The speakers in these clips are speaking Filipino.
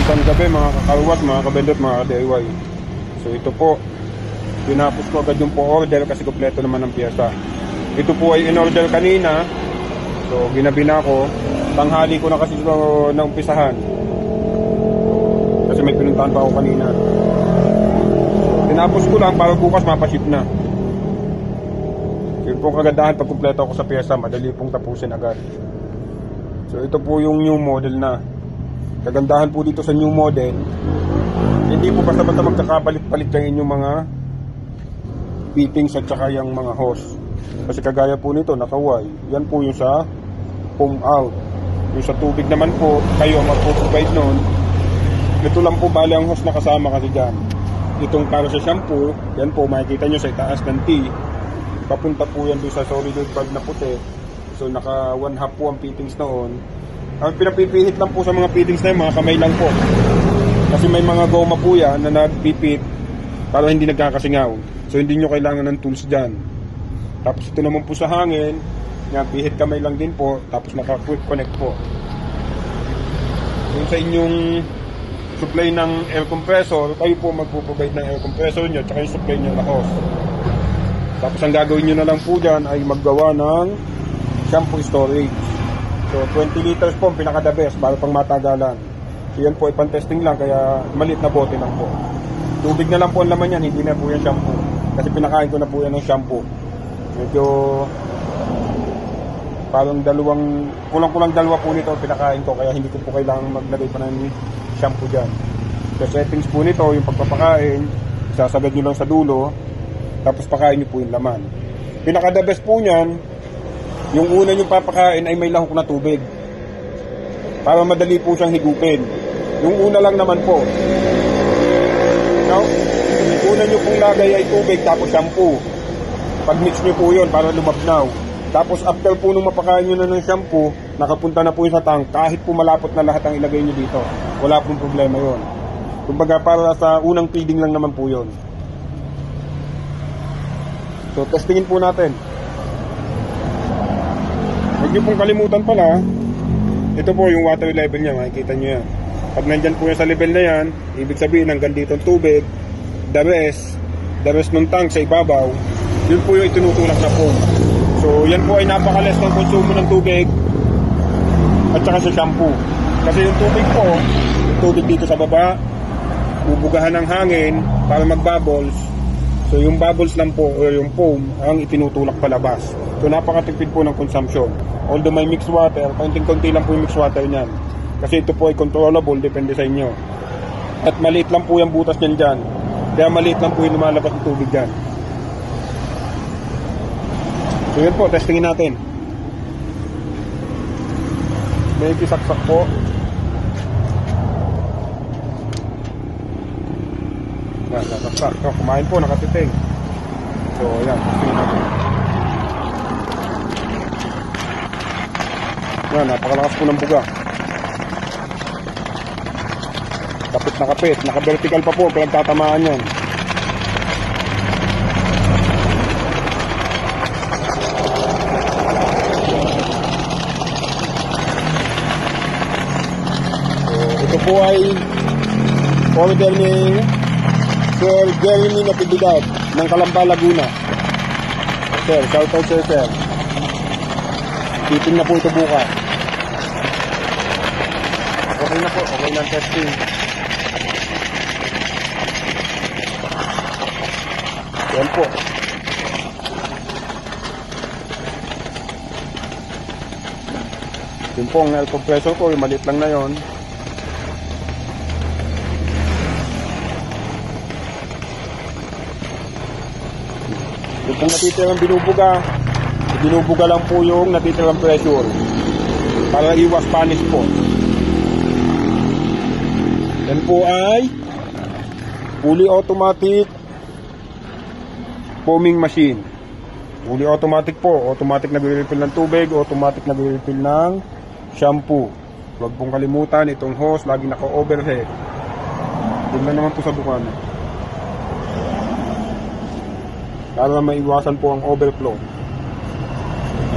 Magandang gabi mga kakarwas, mga kabendot, mga ka-DIY. So ito po, pinapos ko agad yung po-order kasi kompleto naman ang piyesa. Ito po ay in-order kanina. So ginabi na ako. Tanghali ko na kasi ito naumpisahan. Kasi may pinuntahan pa ako kanina. Tinapos ko lang para bukas mapaship na. Yun po kagandahan pag kumpleto ako sa piyesa, madali pong tapusin agad. So ito po yung new model na. Kagandahan po dito sa new model, hindi po basta-basta magkakapalit-palit yung inyong mga fittings at saka yung mga hose. Kasi kagaya po nito, nakaway. Yan po yung sa foam out. Yung sa tubig naman po, kayo magpo-provide nun. Ito lang po bali ang hose na kasama kasi dyan. Itong para sa shampoo, yan po makikita nyo sa itaas ng T. Papunta po yan doon sa solid valve na puti. So naka 1/2 po ang fittings noon. Ang pinapipihit lang po sa mga fittings na yun, mga kamay lang po. Kasi may mga goma po yan na nagpipit para hindi nagkakasingaw. So hindi nyo kailangan ng tools dyan. Tapos ito naman po sa hangin, yan, pihit kamay lang din po. Tapos naka-quick connect po. Yung sa inyong supply ng air compressor, kayo po magpo-provide ng air compressor nyo, tsaka yung supply nyo na hose. Tapos ang gagawin nyo na lang po dyan ay maggawa ng shampoo storage. So 20 liters po ang pinaka-the best para pang matagalan. So yan po ay pan-testing lang, kaya maliit na bote lang po. Tubig na lang po ang laman yan, hindi na po yan shampoo. Kasi pinakain ko na po yan ng shampoo. Medyo parang kulang-kulang dalawa po nito pinakain ko, kaya hindi ko po kailangan maglagay pa ng shampoo dyan. So settings po nito, yung pagpapakain, sasagad nyo lang sa dulo, tapos pakain nyo po yung laman. Pinaka-the best po nyan, yung una yung papakain ay may lahok na tubig para madali po siyang higupin. Yung una lang naman po, yung una nyo pong lagay ay tubig tapos shampoo. Pag mix nyo po yun para lumabnaw. Tapos after po nung mapakain nyo na ng shampoo, nakapunta na po yun sa tank. Kahit po malapot na lahat ang ilagay nyo dito, wala pong problema yun. Kumbaga para sa unang feeding lang naman po yun. So testingin po natin. Huwag nyo pong kalimutan pala, ito po yung water level nya, makikita nyo yan. Pag nandyan po yan sa level na yan, ibig sabihin hanggang dito ang tubig, the rest ng tank sa ibabaw, yun po yung itinutulak na foam. So yan po ay napaka-less ng konsumo ng tubig at saka sa shampoo. Kasi yung tubig po, yung tubig dito sa baba, bubugahan ng hangin para mag-bubbles. So yung bubbles lang po o yung foam ang itinutulak palabas. So napakatipid po ng consumption. Although may mixed water, konting-konti lang po yung mixed water niyan. Kasi ito po ay controllable, depende sa inyo. At maliit lang po yung butas niyan dyan. Kaya maliit lang po yung lumalabas ng tubig dyan. So yun po, testingin natin. May kisaksak po. Yan, nakaksak. So, kumain po, nakatiting. So yan, testingin natin. Yan, napakalakas po ng buga. Kapit na kapit, naka-vertical pa po, pinagtatamaan yan. Ito po ay order ni Sir Jeremy Natividad ng Calamba, Laguna. Sir, shoutout sir. Titing na po ito bukas. Okay na po, okay na ang testing. Yan po. Yun po ang air compressor ko, yung maliit lang na yon. Yung pong natitirang binubuga lang po yung natitirang pressure para iwas panis po. Yan po ay fully automatic foaming machine. Fully automatic po, automatic nagre-refill ng tubig, automatic nagre-refill ng shampoo. Huwag pong kalimutan itong hose, lagi naka-overhead. Tingnan naman po sa dukan. Para maiwasan po ang overflow.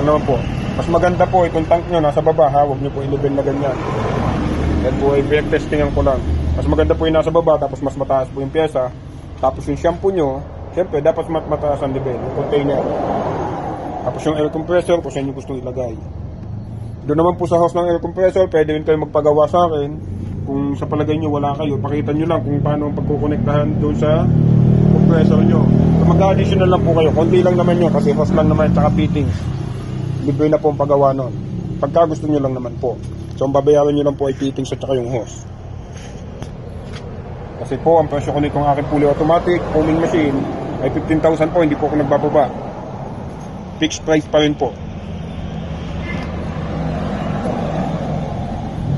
Ano naman po, mas maganda po itong tank nyo nasa baba ha, huwag nyo po i-level na ganyan. Yan po ay brake testingan ko lang. Mas maganda po yung nasa baba, tapos mas mataas po yung pyesa. Tapos yung shampoo nyo, syempre dapat mataas ang level, yung container. Tapos yung air compressor, kung saan nyo gusto ilagay. Doon naman po sa house ng air compressor, pwede rin kayo magpagawa sa akin. Kung sa palagay nyo wala kayo, pakita nyo lang kung paano pagkukonektahan doon sa compressor nyo. So, mag-additional lang po kayo, konti lang naman yun, kasi house lang naman, tsaka fittings. Libre na po ang paggawa nun. Pagka gusto nyo lang naman po. So ang babayaran nyo lang po ay fittings at tsaka yung hose. Kasi po, ang presyo ko nitong aking fully automatic foaming machine ay 15,000 po, hindi po ako nagbababa. Fixed price pa rin po.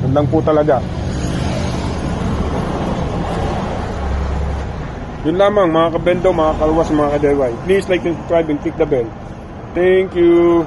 Yun lang po talaga. Yun lamang mga kabendo, mga kalwas, mga ka-DIY. Please like and subscribe and click the bell. Thank you.